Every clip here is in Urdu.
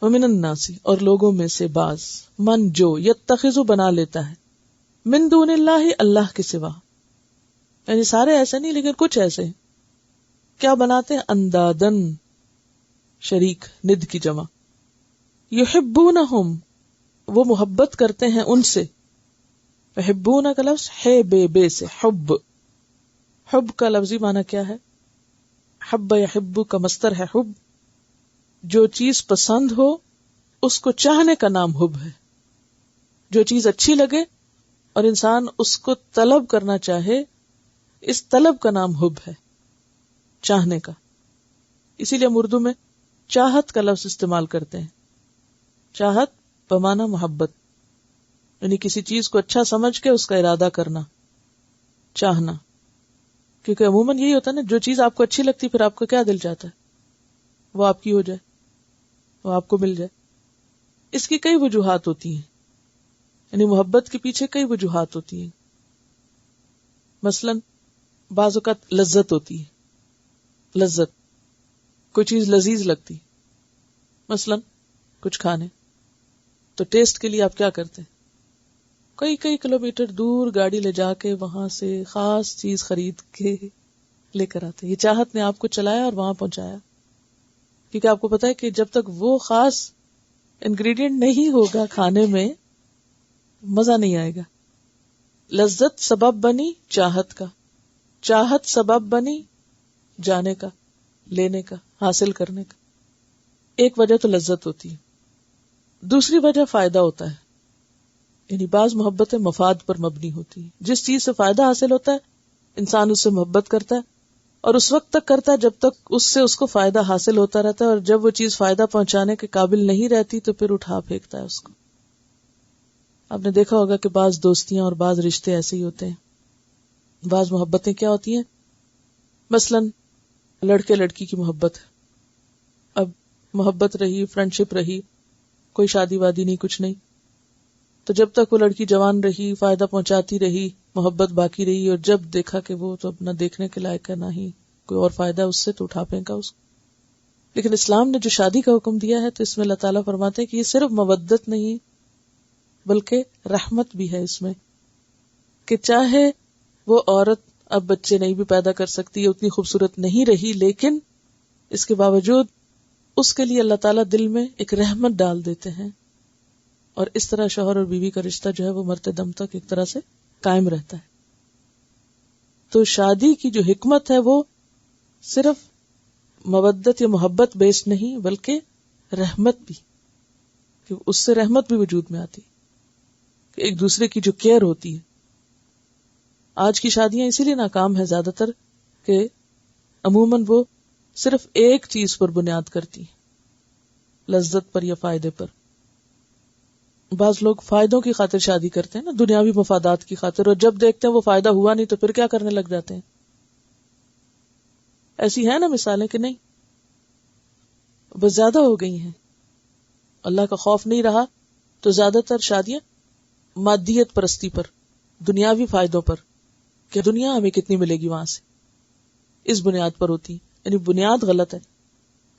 ومن الناس اور لوگوں میں سے بعض من جو یتخذ بنا لیتا ہے من دون اللہ اللہ کے سوا، یعنی سارے ایسے نہیں لیکن کچھ ایسے ہیں، کیا بناتے ہیں؟ اندادن، شریک، ند کی جمع، یحبونہم وہ محبت کرتے ہیں ان سے، یحبون کا لفظ ہے بے سے حب، حب کا لفظی معنی کیا ہے؟ حب یحب کا مصدر ہے حب، جو چیز پسند ہو اس کو چاہنے کا نام حب ہے، جو چیز اچھی لگے اور انسان اس کو طلب کرنا چاہے، اس طلب کا نام حب ہے، چاہنے کا۔ اسی لیے ہم اردو میں چاہت کا لفظ استعمال کرتے ہیں، چاہت بمعنی محبت، یعنی کسی چیز کو اچھا سمجھ کے اس کا ارادہ کرنا، چاہنا، کیونکہ عموماً یہی ہوتا ہے نا، جو چیز آپ کو اچھی لگتی پھر آپ کو کیا دل چاہتا ہے؟ وہ آپ کی ہو جائے، وہ آپ کو مل جائے۔ اس کی کئی وجوہات ہوتی ہیں، یعنی محبت کے پیچھے کئی وجوہات ہوتی ہیں۔ مثلاً بعض اوقات لذت ہوتی ہے، لذت، کوئی چیز لذیذ لگتی، مثلاً کچھ کھانے، تو ٹیسٹ کے لیے آپ کیا کرتے ہیں؟ کئی کلومیٹر دور گاڑی لے جا کے وہاں سے خاص چیز خرید کے لے کر آتے ہیں۔ یہ چاہت نے آپ کو چلایا اور وہاں پہنچایا، کیونکہ آپ کو پتا ہے کہ جب تک وہ خاص انگریڈینٹ نہیں ہوگا کھانے میں مزہ نہیں آئے گا۔ لذت سبب بنی چاہت کا، چاہت سبب بنی جانے کا، لینے کا، حاصل کرنے کا۔ ایک وجہ تو لذت ہوتی ہے، دوسری وجہ فائدہ ہوتا ہے، یعنی بعض محبتیں مفاد پر مبنی ہوتی ہیں۔ جس چیز سے فائدہ حاصل ہوتا ہے انسان اس سے محبت کرتا ہے، اور اس وقت تک کرتا ہے جب تک اس سے اس کو فائدہ حاصل ہوتا رہتا ہے، اور جب وہ چیز فائدہ پہنچانے کے قابل نہیں رہتی تو پھر اٹھا پھینکتا ہے اس کو۔ آپ نے دیکھا ہوگا کہ بعض دوستیاں اور بعض رشتے ایسے ہی ہوتے ہیں۔ بعض محبتیں کیا ہوتی ہیں، مثلاً لڑکے لڑکی کی محبت، اب محبت رہی، فرینڈشپ رہی، کوئی شادی وادی نہیں، کچھ نہیں، تو جب تک وہ لڑکی جوان رہی، فائدہ پہنچاتی رہی، محبت باقی رہی، اور جب دیکھا کہ وہ تو اپنا دیکھنے کے لائق ہے، نہ ہی کوئی اور فائدہ اس سے، تو اٹھا پھینکا اس کو۔ لیکن اسلام نے جو شادی کا حکم دیا ہے تو اس میں اللہ تعالیٰ فرماتے ہیں کہ یہ صرف مودت نہیں بلکہ رحمت بھی ہے اس میں، کہ چاہے وہ عورت اب بچے نہیں بھی پیدا کر سکتی، اتنی خوبصورت نہیں رہی، لیکن اس کے باوجود اس کے لیے اللہ تعالیٰ دل میں ایک رحمت ڈال دیتے ہیں، اور اس طرح شوہر اور بیوی کا رشتہ جو ہے وہ مرتے دم تک ایک طرح سے قائم رہتا ہے۔ تو شادی کی جو حکمت ہے وہ صرف مودت یا محبت بیس نہیں بلکہ رحمت بھی، کہ اس سے رحمت بھی وجود میں آتی، کہ ایک دوسرے کی جو کیئر ہوتی ہے۔ آج کی شادیاں اسی لیے ناکام ہیں زیادہ تر کہ عموماً وہ صرف ایک چیز پر بنیاد کرتی ہیں، لذت پر یا فائدے پر۔ بعض لوگ فائدوں کی خاطر شادی کرتے ہیں نا، دنیاوی مفادات کی خاطر، اور جب دیکھتے ہیں وہ فائدہ ہوا نہیں تو پھر کیا کرنے لگ جاتے ہیں۔ ایسی ہیں نا مثالیں کہ نہیں، بس زیادہ ہو گئی ہیں۔ اللہ کا خوف نہیں رہا تو زیادہ تر شادیاں مادیت پرستی پر، دنیاوی فائدوں پر، کہ دنیا ہمیں کتنی ملے گی وہاں سے، اس بنیاد پر ہوتی، یعنی بنیاد غلط ہے۔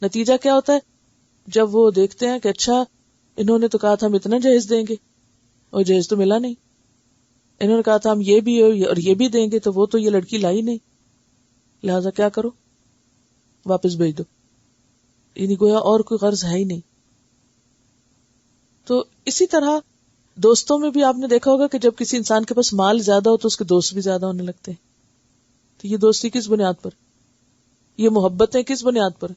نتیجہ کیا ہوتا ہے، جب وہ دیکھتے ہیں کہ اچھا انہوں نے تو کہا تھا ہم اتنا جہیز دیں گے اور جہیز تو ملا نہیں، انہوں نے کہا تھا ہم یہ بھی اور یہ بھی دیں گے تو وہ تو یہ لڑکی لائی نہیں، لہذا کیا کرو، واپس بھیج دو، یعنی گویا اور کوئی غرض ہے ہی نہیں۔ تو اسی طرح دوستوں میں بھی آپ نے دیکھا ہوگا کہ جب کسی انسان کے پاس مال زیادہ ہو تو اس کے دوست بھی زیادہ ہونے لگتے ہیں۔ تو یہ دوستی کس بنیاد پر، یہ محبتیں کس بنیاد پر؟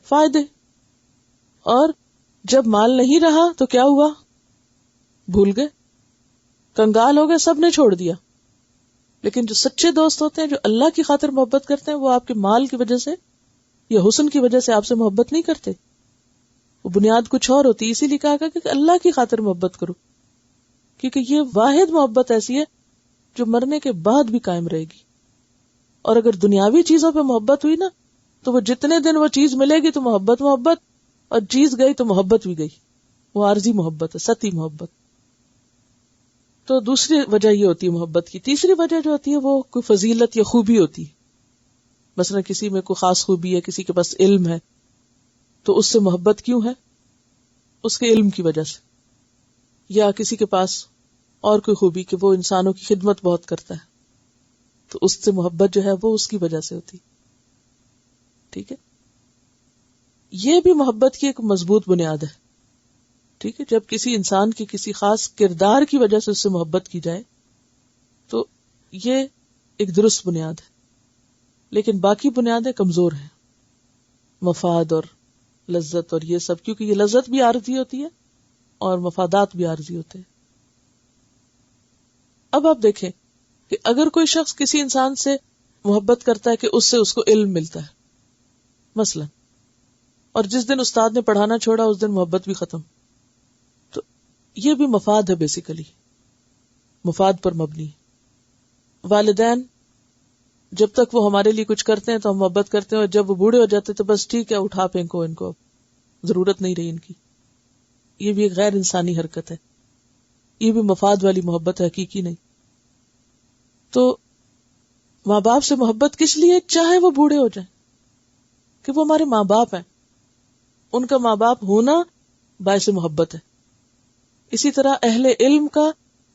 فائدے۔ اور جب مال نہیں رہا تو کیا ہوا، بھول گئے، کنگال ہو گئے، سب نے چھوڑ دیا۔ لیکن جو سچے دوست ہوتے ہیں، جو اللہ کی خاطر محبت کرتے ہیں، وہ آپ کے مال کی وجہ سے یا حسن کی وجہ سے آپ سے محبت نہیں کرتے، وہ بنیاد کچھ اور ہوتی ہے۔ اسی لیے کہا کہ اللہ کی خاطر محبت کرو، کیونکہ یہ واحد محبت ایسی ہے جو مرنے کے بعد بھی قائم رہے گی۔ اور اگر دنیاوی چیزوں پہ محبت ہوئی نا تو وہ جتنے دن وہ چیز ملے گی تو محبت، اور چیز گئی تو محبت بھی گئی، وہ عارضی محبت ہے، سطحی محبت۔ تو دوسری وجہ یہ ہوتی ہے محبت کی۔ تیسری وجہ جو ہوتی ہے وہ کوئی فضیلت یا خوبی ہوتی ہے، مثلا کسی میں کوئی خاص خوبی ہے، کسی کے پاس علم ہے، تو اس سے محبت کیوں ہے؟ اس کے علم کی وجہ سے، یا کسی کے پاس اور کوئی خوبی کہ وہ انسانوں کی خدمت بہت کرتا ہے، تو اس سے محبت جو ہے وہ اس کی وجہ سے ہوتی. ٹھیک ہے، یہ بھی محبت کی ایک مضبوط بنیاد ہے. ٹھیک ہے، جب کسی انسان کی کسی خاص کردار کی وجہ سے اس سے محبت کی جائے تو یہ ایک درست بنیاد ہے. لیکن باقی بنیادیں کمزور ہیں، مفاد اور لذت اور یہ سب، کیونکہ یہ لذت بھی عارضی ہوتی ہے اور مفادات بھی عارضی ہوتے ہیں. اب آپ دیکھیں کہ اگر کوئی شخص کسی انسان سے محبت کرتا ہے کہ اس سے اس کو علم ملتا ہے مثلا، اور جس دن استاد نے پڑھانا چھوڑا اس دن محبت بھی ختم، تو یہ بھی مفاد ہے، بیسیکلی مفاد پر مبنی. والدین جب تک وہ ہمارے لیے کچھ کرتے ہیں تو ہم محبت کرتے ہیں، اور جب وہ بوڑھے ہو جاتے تو بس ٹھیک ہے، اٹھا پھینکو ان کو، ضرورت نہیں رہی ان کی. یہ بھی ایک غیر انسانی حرکت ہے، یہ بھی مفاد والی محبت ہے، حقیقی نہیں. تو ماں باپ سے محبت کس لیے؟ چاہے وہ بوڑھے ہو جائیں، کہ وہ ہمارے ماں باپ ہیں، ان کا ماں باپ ہونا باعث محبت ہے. اسی طرح اہل علم کا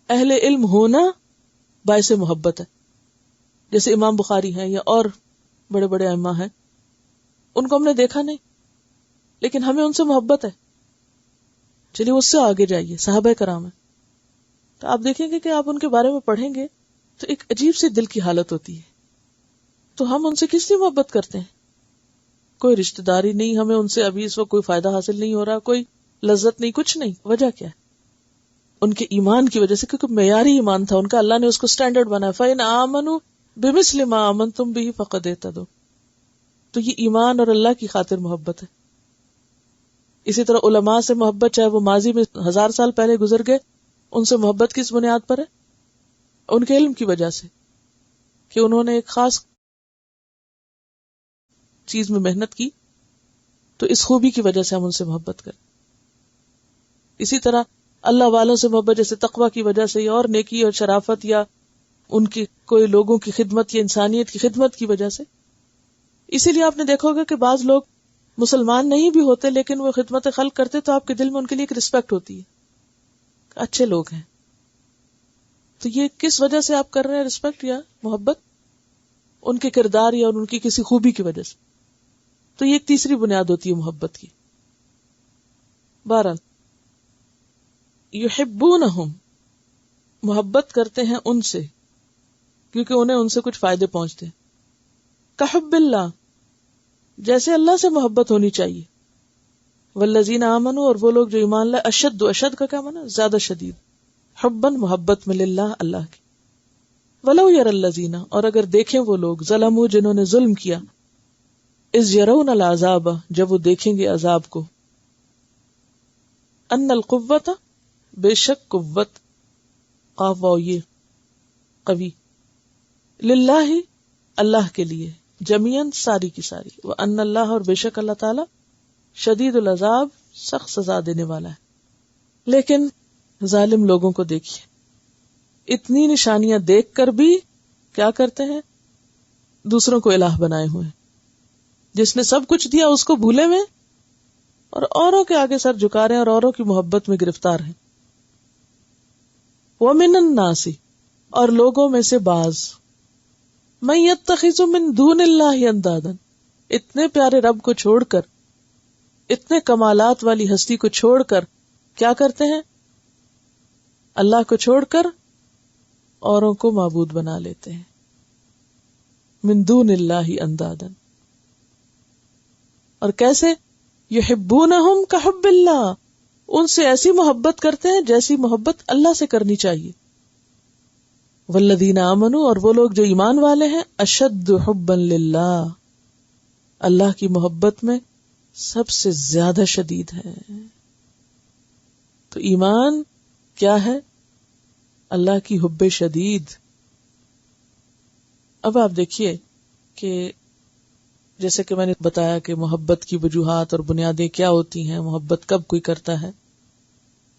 اہل علم ہونا باعث محبت ہے. جیسے امام بخاری ہیں یا اور بڑے بڑے ائمہ ہیں، ان کو ہم نے دیکھا نہیں لیکن ہمیں ان سے محبت ہے. چلیے اس سے آگے جائیے، صحابہ کرام ہیں، تو آپ دیکھیں گے کہ آپ ان کے بارے میں پڑھیں گے تو ایک عجیب سی دل کی حالت ہوتی ہے. تو ہم ان سے کس لیے محبت کرتے ہیں؟ کوئی رشتہ داری نہیں، ہمیں ان سے ابھی اس وقت کوئی فائدہ حاصل نہیں ہو رہا، کوئی لذت نہیں، کچھ نہیں. وجہ کیا ہے؟ ان کے ایمان کی وجہ سے، کیونکہ معیاری ایمان تھا ان کا، اللہ نے اس کو سٹینڈرڈ بنایا. فَإِنْ آمَنُوا بِمِثْلِ مَا آمَنْتُمْ بِهِ فَقَدْ اهْتَدَوْا. تو یہ ایمان اور اللہ کی خاطر محبت ہے. اسی طرح علماء سے محبت، چاہے وہ ماضی میں 1000 سال پہلے گزر گئے، ان سے محبت کس بنیاد پر ہے؟ ان کے علم کی وجہ سے، کہ انہوں نے ایک خاص چیز میں محنت کی، تو اس خوبی کی وجہ سے ہم ان سے محبت کریں. اسی طرح اللہ والوں سے محبت، جیسے تقوی کی وجہ سے یا اور نیکی اور شرافت، یا ان کی کوئی لوگوں کی خدمت یا انسانیت کی خدمت کی وجہ سے. اسی لیے آپ نے دیکھا ہوگا کہ بعض لوگ مسلمان نہیں بھی ہوتے لیکن وہ خدمت خلق کرتے تو آپ کے دل میں ان کے لیے ایک رسپیکٹ ہوتی ہے، اچھے لوگ ہیں. تو یہ کس وجہ سے آپ کر رہے ہیں رسپیکٹ یا محبت؟ ان کے کردار یا ان کی کسی خوبی کی وجہ سے. تو یہ ایک تیسری بنیاد ہوتی ہے محبت کی. بہرحال یحبونہم، محبت کرتے ہیں ان سے کیونکہ انہیں ان سے کچھ فائدے پہنچتے ہیں. کحب اللہ، جیسے اللہ سے محبت ہونی چاہیے. والذین آمنوا، اور وہ لوگ جو ایمان لائے، اشد، اشد کا کیا معنی؟ زیادہ شدید، حباً محبت میں، للہ، اللہ کی. ولو یری الذین، اور اگر دیکھیں وہ لوگ، ظلموا، جنہوں نے ظلم کیا، اذ یرون العذاب، جب وہ دیکھیں گے عذاب کو، ان القوۃ، بے شک قوت، قاف واو یہ قوی، للہ، اللہ کے لیے، جمیعاً، ساری کی ساری، وان اللہ، اور بے شک اللہ تعالی، شدید العذاب، سخت سزا دینے والا ہے. لیکن ظالم لوگوں کو دیکھیے، اتنی نشانیاں دیکھ کر بھی کیا کرتے ہیں؟ دوسروں کو الہ بنائے ہوئے. جس نے سب کچھ دیا اس کو بھولے ہوئے، اور اوروں کے آگے سر جھکا رہے ہیں اور اوروں کی محبت میں گرفتار ہیں. وَمِنَ النَّاسِ، اور لوگوں میں سے بعض، مَن يَتَّخِذُ مِن دُونِ اللَّهِ أَندَادًا، اتنے پیارے رب کو چھوڑ کر، اتنے کمالات والی ہستی کو چھوڑ کر کیا کرتے ہیں؟ اللہ کو چھوڑ کر اوروں کو معبود بنا لیتے ہیں. من دون اللہ اندادا، اور کیسے؟ یحبونہم کحب اللہ، ان سے ایسی محبت کرتے ہیں جیسی محبت اللہ سے کرنی چاہیے. والذین آمنوا، اور وہ لوگ جو ایمان والے ہیں، اشد حبا للہ، اللہ کی محبت میں سب سے زیادہ شدید ہے. تو ایمان کیا ہے؟ اللہ کی حب شدید. اب آپ دیکھیے کہ جیسے کہ میں نے بتایا کہ محبت کی وجوہات اور بنیادیں کیا ہوتی ہیں، محبت کب کوئی کرتا ہے،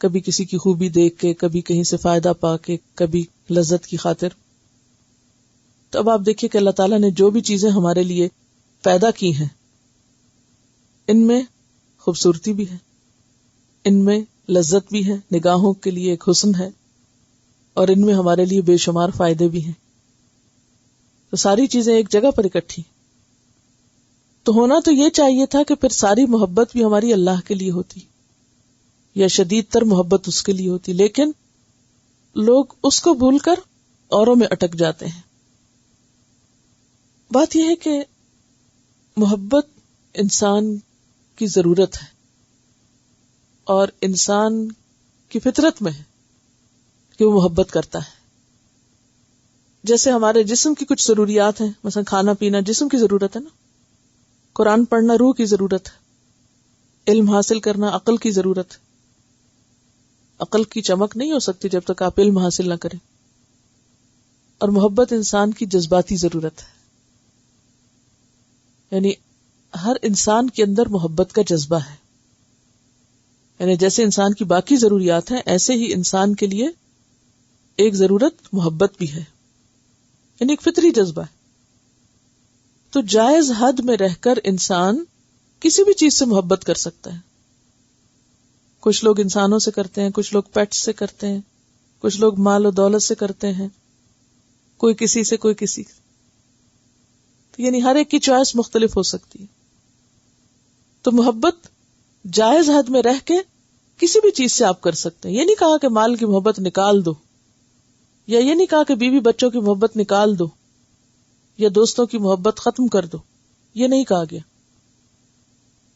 کبھی کسی کی خوبی دیکھ کے، کبھی کہیں سے فائدہ پا کے، کبھی لذت کی خاطر. تو اب آپ دیکھیے کہ اللہ تعالیٰ نے جو بھی چیزیں ہمارے لیے پیدا کی ہیں ان میں خوبصورتی بھی ہے، ان میں لذت بھی ہے، نگاہوں کے لیے ایک حسن ہے، اور ان میں ہمارے لیے بے شمار فائدے بھی ہیں. تو ساری چیزیں ایک جگہ پر اکٹھی. تو ہونا تو یہ چاہیے تھا کہ پھر ساری محبت بھی ہماری اللہ کے لیے ہوتی، یا شدید تر محبت اس کے لیے ہوتی، لیکن لوگ اس کو بھول کر اوروں میں اٹک جاتے ہیں. بات یہ ہے کہ محبت انسان کی ضرورت ہے، اور انسان کی فطرت میں ہے کہ وہ محبت کرتا ہے. جیسے ہمارے جسم کی کچھ ضروریات ہیں، مثلا کھانا پینا جسم کی ضرورت ہے نا، قرآن پڑھنا روح کی ضرورت ہے، علم حاصل کرنا عقل کی ضرورت ہے. عقل کی چمک نہیں ہو سکتی جب تک آپ علم حاصل نہ کریں. اور محبت انسان کی جذباتی ضرورت ہے، یعنی ہر انسان کے اندر محبت کا جذبہ ہے. یعنی جیسے انسان کی باقی ضروریات ہیں، ایسے ہی انسان کے لیے ایک ضرورت محبت بھی ہے، یعنی ایک فطری جذبہ ہے. تو جائز حد میں رہ کر انسان کسی بھی چیز سے محبت کر سکتا ہے. کچھ لوگ انسانوں سے کرتے ہیں، کچھ لوگ پیٹس سے کرتے ہیں، کچھ لوگ مال و دولت سے کرتے ہیں، کوئی کسی سے، کوئی کسی سے. تو یعنی ہر ایک کی چوائس مختلف ہو سکتی ہے. تو محبت جائز حد میں رہ کے کسی بھی چیز سے آپ کر سکتے ہیں. یہ نہیں کہا کہ مال کی محبت نکال دو، یا یہ نہیں کہا کہ بیوی بچوں کی محبت نکال دو، یا دوستوں کی محبت ختم کر دو. یہ نہیں کہا گیا.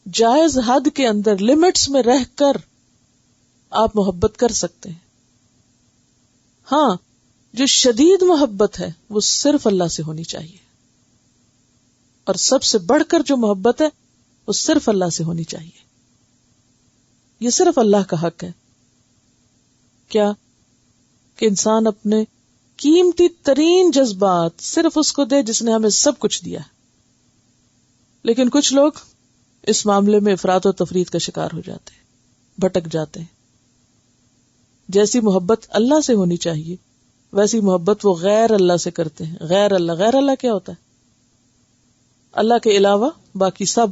جائز حد کے اندر لمٹس میں رہ کر آپ محبت کر سکتے ہیں. ہاں، جو شدید محبت ہے وہ صرف اللہ سے ہونی چاہیے، اور سب سے بڑھ کر جو محبت ہے وہ صرف اللہ سے ہونی چاہیے. یہ صرف اللہ کا حق ہے. کیا کہ انسان اپنے قیمتی ترین جذبات صرف اس کو دے جس نے ہمیں سب کچھ دیا. لیکن کچھ لوگ اس معاملے میں افراط و تفریط کا شکار ہو جاتے ہیں، بھٹک جاتے ہیں. جیسی محبت اللہ سے ہونی چاہیے ویسی محبت وہ غیر اللہ سے کرتے ہیں. غیر اللہ کیا ہوتا ہے؟ اللہ کے علاوہ باقی سب.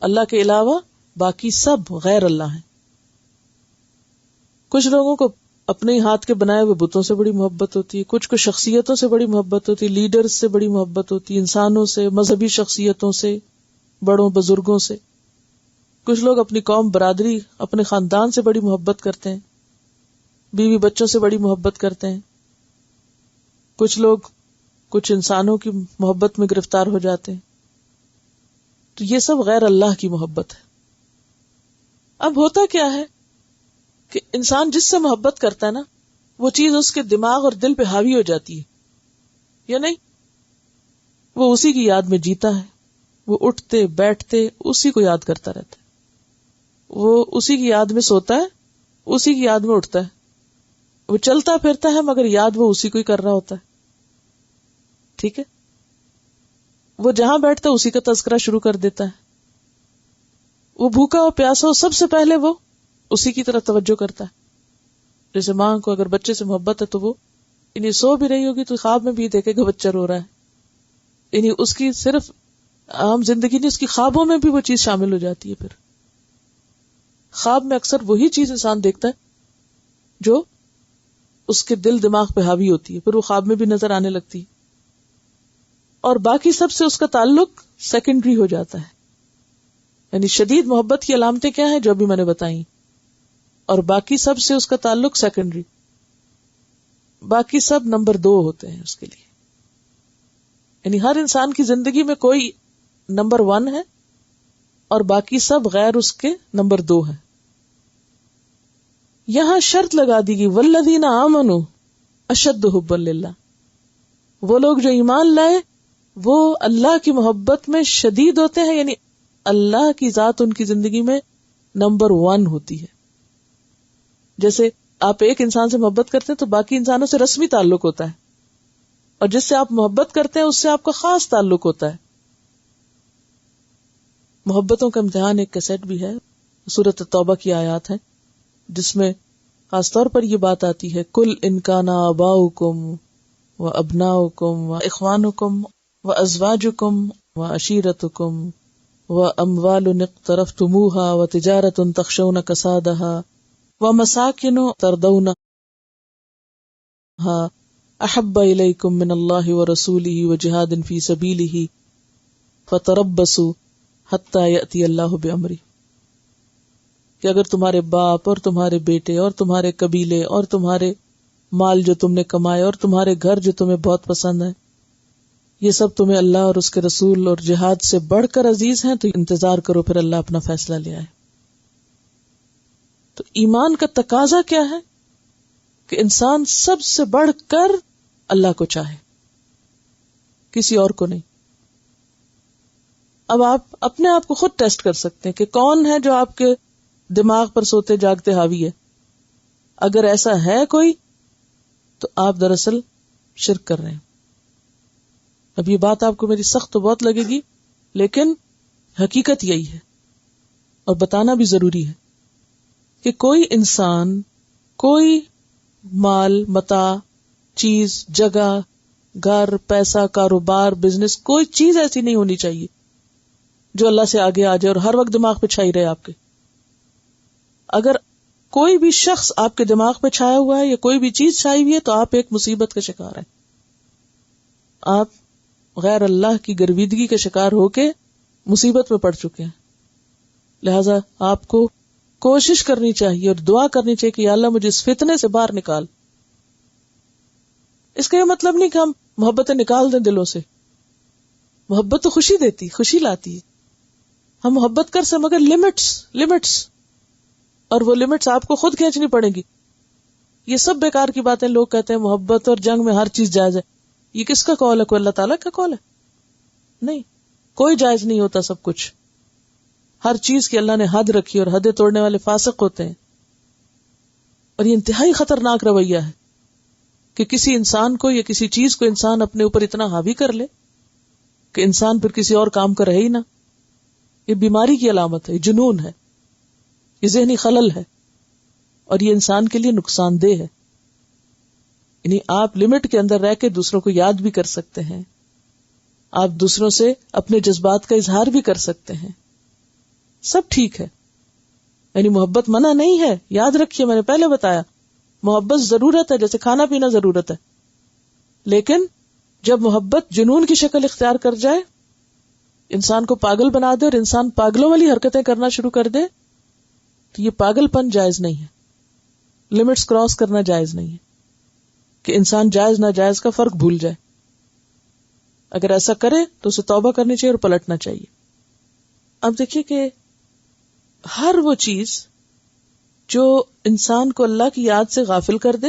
اللہ کے علاوہ باقی سب غیر اللہ ہیں. کچھ لوگوں کو اپنے ہاتھ کے بنائے ہوئے بتوں سے بڑی محبت ہوتی ہے، کچھ کو شخصیتوں سے بڑی محبت ہوتی ہے، لیڈرز سے بڑی محبت ہوتی ہے، انسانوں سے، مذہبی شخصیتوں سے، بڑوں بزرگوں سے. کچھ لوگ اپنی قوم، برادری، اپنے خاندان سے بڑی محبت کرتے ہیں، بیوی بچوں سے بڑی محبت کرتے ہیں. کچھ لوگ کچھ انسانوں کی محبت میں گرفتار ہو جاتے ہیں. تو یہ سب غیر اللہ کی محبت ہے. اب ہوتا کیا ہے کہ انسان جس سے محبت کرتا ہے نا، وہ چیز اس کے دماغ اور دل پہ حاوی ہو جاتی ہے، یا نہیں؟ وہ اسی کی یاد میں جیتا ہے، وہ اٹھتے بیٹھتے اسی کو یاد کرتا رہتا ہے، وہ اسی کی یاد میں سوتا ہے، اسی کی یاد میں اٹھتا ہے، وہ چلتا پھرتا ہے مگر یاد وہ اسی کو ہی کر رہا ہوتا ہے. ٹھیک ہے؟ وہ جہاں بیٹھتا ہے اسی کا تذکرہ شروع کر دیتا ہے. وہ بھوکا ہو پیاسا ہو سب سے پہلے وہ اسی کی طرف توجہ کرتا ہے. جیسے ماں کو اگر بچے سے محبت ہے تو وہ انہیں سو بھی رہی ہوگی تو خواب میں بھی دیکھے گا بچہ رو رہا ہے. انہیں اس کی صرف عام زندگی نہیں، اس کی خوابوں میں بھی وہ چیز شامل ہو جاتی ہے. پھر خواب میں اکثر وہی چیز انسان دیکھتا ہے جو اس کے دل دماغ پہ حاوی ہوتی ہے، پھر وہ خواب میں بھی نظر آنے لگتی ہے. اور باقی سب سے اس کا تعلق سیکنڈری ہو جاتا ہے. یعنی شدید محبت کی علامتیں کیا ہیں جو ابھی میں نے بتائیں، اور باقی سب سے اس کا تعلق سیکنڈری. باقی سب نمبر 2 ہوتے ہیں اس کے لیے. یعنی ہر انسان کی زندگی میں کوئی نمبر 1 ہے اور باقی سب غیر اس کے نمبر 2 ہے. یہاں شرط لگا دی گئی والذین آمنوا اشد حبا للہ. وہ لوگ جو ایمان لائے وہ اللہ کی محبت میں شدید ہوتے ہیں، یعنی اللہ کی ذات ان کی زندگی میں نمبر 1 ہوتی ہے. جیسے آپ ایک انسان سے محبت کرتے ہیں تو باقی انسانوں سے رسمی تعلق ہوتا ہے، اور جس سے آپ محبت کرتے ہیں اس سے آپ کا خاص تعلق ہوتا ہے. محبتوں کا امتحان ایک کیسٹ بھی ہے، سورۃ توبہ کی آیات ہیں جس میں خاص طور پر یہ بات آتی ہے کل ان کان آباؤکم وابناؤکم واخوانکم وازواجکم وعشیرتکم وَأَمْوَالٌ اقْتَرَفْتُمُوهَا وَتِجَارَةٌ تَخْشَوْنَ كَسَادَهَا وَمَسَاكِنُ تَرْضَوْنَهَا أَحَبَّ إِلَيْكُم مِّنَ اللَّهِ وَرَسُولِهِ وَجِهَادٍ فِي سَبِيلِهِ فَتَرَبَّصُوا حَتَّى يَأْتِيَ اللَّهُ بِأَمْرِهِ، کہ اگر تمہارے باپ اور تمہارے بیٹے اور تمہارے قبیلے اور تمہارے مال جو تم نے کمائے اور تمہارے گھر جو تمہیں بہت پسند ہے، یہ سب تمہیں اللہ اور اس کے رسول اور جہاد سے بڑھ کر عزیز ہیں، تو انتظار کرو، پھر اللہ اپنا فیصلہ لے آئے۔ تو ایمان کا تقاضا کیا ہے کہ انسان سب سے بڑھ کر اللہ کو چاہے، کسی اور کو نہیں۔ اب آپ اپنے آپ کو خود ٹیسٹ کر سکتے ہیں کہ کون ہے جو آپ کے دماغ پر سوتے جاگتے حاوی ہے۔ اگر ایسا ہے کوئی تو آپ دراصل شرک کر رہے ہیں۔ اب یہ بات آپ کو میری سخت تو بہت لگے گی، لیکن حقیقت یہی ہے اور بتانا بھی ضروری ہے کہ کوئی انسان، کوئی مال، متاع، چیز، جگہ، گھر، پیسہ، کاروبار، بزنس، کوئی چیز ایسی نہیں ہونی چاہیے جو اللہ سے آگے آ جائے اور ہر وقت دماغ پہ چھائی رہے آپ کے۔ اگر کوئی بھی شخص آپ کے دماغ پہ چھایا ہوا ہے یا کوئی بھی چیز چھائی ہوئی ہے تو آپ ایک مصیبت کا شکار ہیں، آپ غیر اللہ کی گرویدگی کے شکار ہو کے مصیبت میں پڑ چکے ہیں۔ لہذا آپ کو کوشش کرنی چاہیے اور دعا کرنی چاہیے کہ یا اللہ مجھے اس فتنے سے باہر نکال۔ اس کا یہ مطلب نہیں کہ ہم محبتیں نکال دیں دلوں سے، محبت تو خوشی دیتی، خوشی لاتی ہے، ہم محبت کر سکتے مگر لمٹس، اور وہ لمٹس آپ کو خود کھینچنی پڑے گی۔ یہ سب بیکار کی باتیں، لوگ کہتے ہیں محبت اور جنگ میں ہر چیز جائز ہے۔ یہ کس کا قول ہے؟ کوئی اللہ تعالیٰ کا قول ہے؟ نہیں، کوئی جائز نہیں ہوتا سب کچھ، ہر چیز کی اللہ نے حد رکھی اور حدیں توڑنے والے فاسق ہوتے ہیں۔ اور یہ انتہائی خطرناک رویہ ہے کہ کسی انسان کو یا کسی چیز کو انسان اپنے اوپر اتنا حاوی کر لے کہ انسان پھر کسی اور کام کا رہے ہی نہ۔ یہ بیماری کی علامت ہے، یہ جنون ہے، یہ ذہنی خلل ہے، اور یہ انسان کے لیے نقصان دہ ہے۔ یعنی آپ لمٹ کے اندر رہ کے دوسروں کو یاد بھی کر سکتے ہیں، آپ دوسروں سے اپنے جذبات کا اظہار بھی کر سکتے ہیں، سب ٹھیک ہے۔ یعنی محبت منع نہیں ہے، یاد رکھیے میں نے پہلے بتایا محبت ضرورت ہے، جیسے کھانا پینا ضرورت ہے، لیکن جب محبت جنون کی شکل اختیار کر جائے، انسان کو پاگل بنا دے اور انسان پاگلوں والی حرکتیں کرنا شروع کر دے، تو یہ پاگل پن جائز نہیں ہے، لمٹس کراس کرنا جائز نہیں ہے، کہ انسان جائز ناجائز کا فرق بھول جائے۔ اگر ایسا کرے تو اسے توبہ کرنی چاہیے اور پلٹنا چاہیے۔ اب دیکھیے کہ ہر وہ چیز جو انسان کو اللہ کی یاد سے غافل کر دے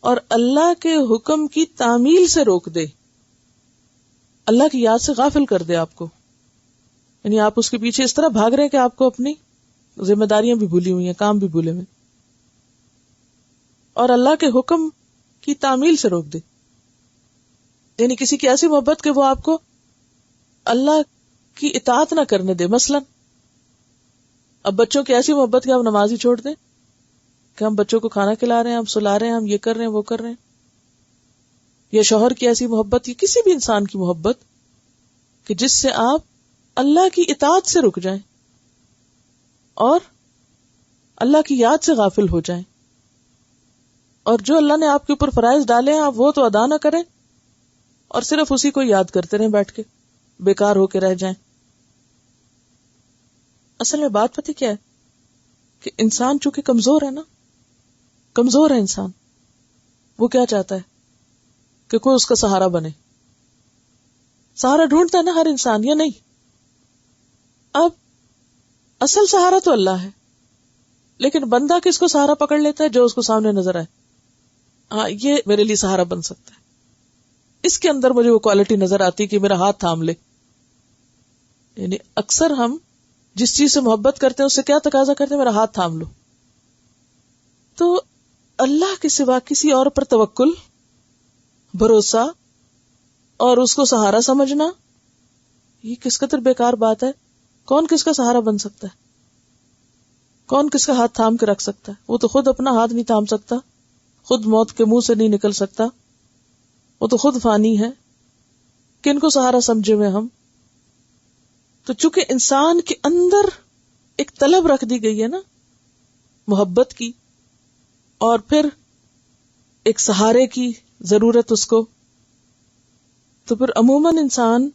اور اللہ کے حکم کی تعمیل سے روک دے، اللہ کی یاد سے غافل کر دے آپ کو، یعنی آپ اس کے پیچھے اس طرح بھاگ رہے ہیں کہ آپ کو اپنی ذمہ داریاں بھی بھولی ہوئی ہیں، کام بھی بھولے ہوئے، اور اللہ کے حکم کی تعمیل سے روک دے، یعنی کسی کی ایسی محبت کہ وہ آپ کو اللہ کی اطاعت نہ کرنے دے۔ مثلا اب بچوں کی ایسی محبت کہ آپ نماز ہی چھوڑ دیں، کہ ہم بچوں کو کھانا کھلا رہے ہیں، ہم سلا رہے ہیں، ہم یہ کر رہے ہیں، وہ کر رہے ہیں، یا شوہر کی ایسی محبت یا کسی بھی انسان کی محبت کہ جس سے آپ اللہ کی اطاعت سے رک جائیں اور اللہ کی یاد سے غافل ہو جائیں، اور جو اللہ نے آپ کے اوپر فرائض ڈالے ہیں آپ وہ تو ادا نہ کریں اور صرف اسی کو یاد کرتے رہیں بیٹھ کے، بیکار ہو کے رہ جائیں۔ اصل میں بات پتہ کیا ہے کہ انسان چونکہ کمزور ہے نا، کمزور ہے انسان، وہ کیا چاہتا ہے کہ کوئی اس کا سہارا بنے، سہارا ڈھونڈتا ہے نا ہر انسان، یا نہیں؟ اب اصل سہارا تو اللہ ہے، لیکن بندہ کس کو سہارا پکڑ لیتا ہے؟ جو اس کو سامنے نظر آئے، ہاں یہ میرے لیے سہارا بن سکتا ہے، اس کے اندر مجھے وہ کوالٹی نظر آتی کہ میرا ہاتھ تھام لے۔ یعنی اکثر ہم جس چیز سے محبت کرتے ہیں اس سے کیا تقاضا کرتے ہیں؟ میرا ہاتھ تھام لو۔ تو اللہ کے سوا کسی اور پر توکل، بھروسہ اور اس کو سہارا سمجھنا، یہ کس قدر بیکار بات ہے۔ کون کس کا سہارا بن سکتا ہے؟ کون کس کا ہاتھ تھام کے رکھ سکتا ہے؟ وہ تو خود اپنا ہاتھ نہیں تھام سکتا، خود موت کے منہ سے نہیں نکل سکتا، وہ تو خود فانی ہے، کن کو سہارا سمجھے ہوئے ہم؟ تو چونکہ انسان کے اندر ایک طلب رکھ دی گئی ہے نا محبت کی، اور پھر ایک سہارے کی ضرورت اس کو، تو پھر عموماً انسان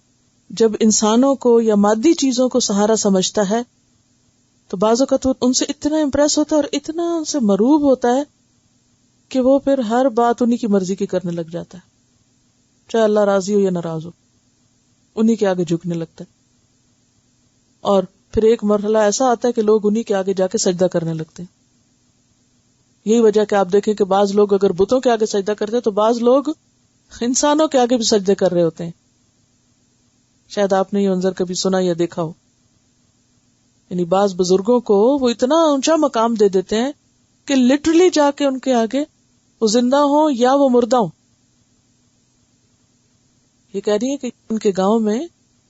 جب انسانوں کو یا مادی چیزوں کو سہارا سمجھتا ہے تو بعض اوقات وہ ان سے اتنا امپریس ہوتا ہے اور اتنا ان سے مروب ہوتا ہے کہ وہ پھر ہر بات انہی کی مرضی کی کرنے لگ جاتا ہے، چاہے اللہ راضی ہو یا ناراض ہو، انہی کے آگے جھکنے لگتا ہے. اور پھر ایک مرحلہ ایسا آتا ہے کہ لوگ انہی کے آگے جا کے سجدہ کرنے لگتے ہیں. یہی وجہ کہ آپ دیکھیں کہ بعض لوگ اگر بتوں کے آگے سجدہ کرتے ہیں تو بعض لوگ انسانوں کے آگے بھی سجدے کر رہے ہوتے ہیں. شاید آپ نے یہ منظر کبھی سنا یا دیکھا ہو. یعنی بعض بزرگوں کو وہ اتنا اونچا مقام دے دیتے ہیں کہ لٹرلی جا کے ان کے آگے وہ زندہ ہوں یا وہ مردہ ہوں. یہ کہہ رہی ہے کہ ان کے گاؤں میں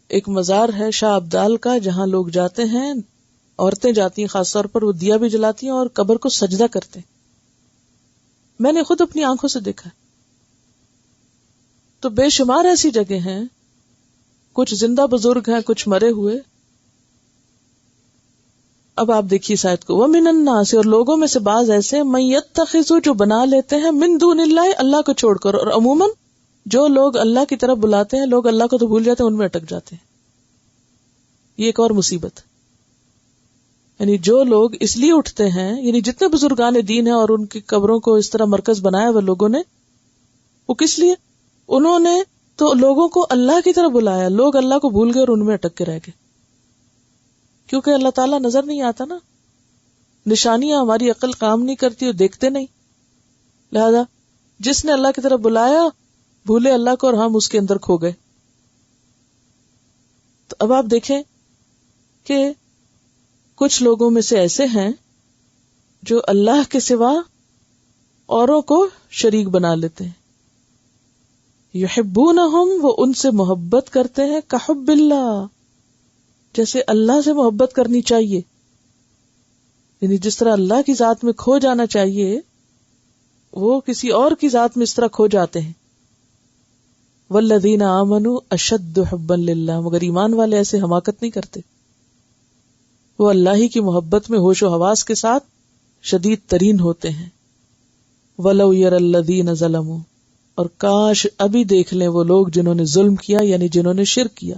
ایک مزار ہے شاہ عبدال کا، جہاں لوگ جاتے ہیں، عورتیں جاتی ہیں خاص طور پر، وہ دیا بھی جلاتی ہیں اور قبر کو سجدہ کرتے ہیں. میں نے خود اپنی آنکھوں سے دیکھا. تو بے شمار ایسی جگہ ہیں، کچھ زندہ بزرگ ہیں، کچھ مرے ہوئے. اب آپ دیکھیے اس آیت کو، وَمِنَ النَّاسِ، اور لوگوں میں سے بعض ایسے، مَن يَتَّخِذُ، جو بنا لیتے ہیں، مِن دون اللہ، اللہ کو چھوڑ کر. اور عموماً جو لوگ اللہ کی طرف بلاتے ہیں، لوگ اللہ کو تو بھول جاتے ہیں، ان میں اٹک جاتے ہیں. یہ ایک اور مصیبت. یعنی جو لوگ اس لیے اٹھتے ہیں، یعنی جتنے بزرگان دین ہیں اور ان کی قبروں کو اس طرح مرکز بنایا وہ لوگوں نے، وہ کس لیے؟ انہوں نے تو لوگوں کو اللہ کی طرف بلایا، لوگ اللہ کو بھول گئے اور ان میں اٹک کے رہ گئے. کیونکہ اللہ تعالیٰ نظر نہیں آتا نا، نشانیاں ہماری عقل کام نہیں کرتی اور دیکھتے نہیں. لہذا جس نے اللہ کی طرف بلایا بھولے اللہ کو اور ہم اس کے اندر کھو گئے. تو اب آپ دیکھیں کہ کچھ لوگوں میں سے ایسے ہیں جو اللہ کے سوا اوروں کو شریک بنا لیتے ہیں. یحبونہم، وہ ان سے محبت کرتے ہیں، کحب اللہ، جیسے اللہ سے محبت کرنی چاہیے. یعنی جس طرح اللہ کی ذات میں کھو جانا چاہیے وہ کسی اور کی ذات میں اس طرح کھو جاتے ہیں. والذین آمنوا اشد حبا للہ، مگر ایمان والے ایسے حماقت نہیں کرتے، وہ اللہ ہی کی محبت میں ہوش و حواس کے ساتھ شدید ترین ہوتے ہیں. وَلَوْ يَرَى الَّذِينَ ظَلَمُوا، اور کاش ابھی دیکھ لیں وہ لوگ جنہوں نے ظلم کیا، یعنی جنہوں نے شرک کیا.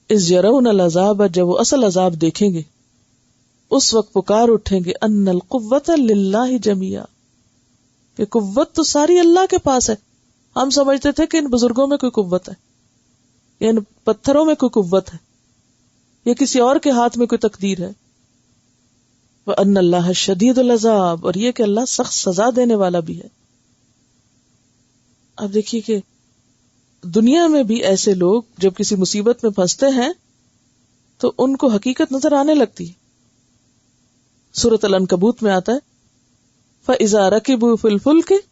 اِذْ يَرَوْنَ الْعَذَابَ، جب وہ اصل عذاب دیکھیں گے اس وقت پکار اٹھیں گے، أَنَّ الْقُوَّةَ لِلَّهِ جَمِيعًا، کہ قوت تو ساری اللہ کے پاس ہے. ہم سمجھتے تھے کہ ان بزرگوں میں کوئی قوت ہے، یا ان پتھروں میں کوئی قوت ہے، یا کسی اور کے ہاتھ میں کوئی تقدیر ہے. وَأَنَّ اللَّهَ شَدِيدُ الْعَذَابِ، اور یہ کہ اللہ سخت سزا دینے والا بھی ہے. اب دیکھیے کہ دنیا میں بھی ایسے لوگ جب کسی مصیبت میں پھنستے ہیں تو ان کو حقیقت نظر آنے لگتی. سورۃ العنکبوت میں آتا ہے فَإِذَا رَكِبُوا فِي الْفُلْكِ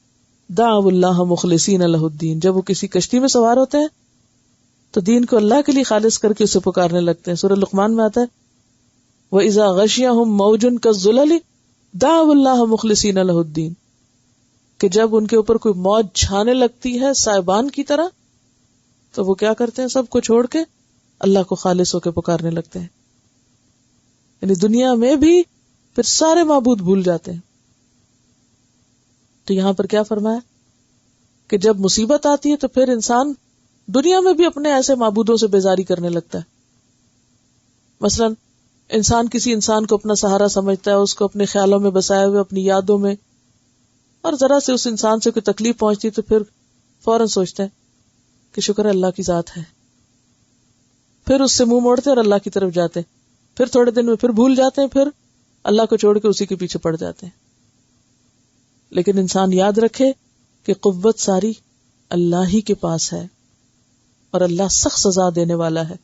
دَعَوُا اللَّهَ مُخْلِصِينَ لَهُ الدِّينَ، جب وہ کسی کشتی میں سوار ہوتے ہیں تو دین کو اللہ کے لیے خالص کر کے اسے پکارنے لگتے ہیں. سورۃ لقمان میں آتا ہے وَإِذَا غَشِيَهُم مَوْجٌ كَالظُّلَلِ دَعَوُا اللَّهَ مُخْلِصِينَ لَهُ الدِّينَ، کہ جب ان کے اوپر کوئی موج چھانے لگتی ہے سائبان کی طرح تو وہ کیا کرتے ہیں؟ سب کو چھوڑ کے اللہ کو خالص ہو کے پکارنے لگتے ہیں. یعنی دنیا میں بھی پھر سارے معبود بھول جاتے ہیں. تو یہاں پر کیا فرمایا کہ جب مصیبت آتی ہے تو پھر انسان دنیا میں بھی اپنے ایسے معبودوں سے بیزاری کرنے لگتا ہے. مثلا انسان کسی انسان کو اپنا سہارا سمجھتا ہے، اس کو اپنے خیالوں میں بسائے ہوئے، اپنی یادوں میں، اور ذرا سے اس انسان سے کوئی تکلیف پہنچتی تو پھر فوراً سوچتے ہیں کہ شکر ہے اللہ کی ذات ہے، پھر اس سے منہ موڑتے اور اللہ کی طرف جاتے ہیں، پھر تھوڑے دن میں پھر بھول جاتے ہیں، پھر اللہ کو چھوڑ کے اسی کے پیچھے پڑ جاتے ہیں. لیکن انسان یاد رکھے کہ قوت ساری اللہ ہی کے پاس ہے اور اللہ سخت سزا دینے والا ہے.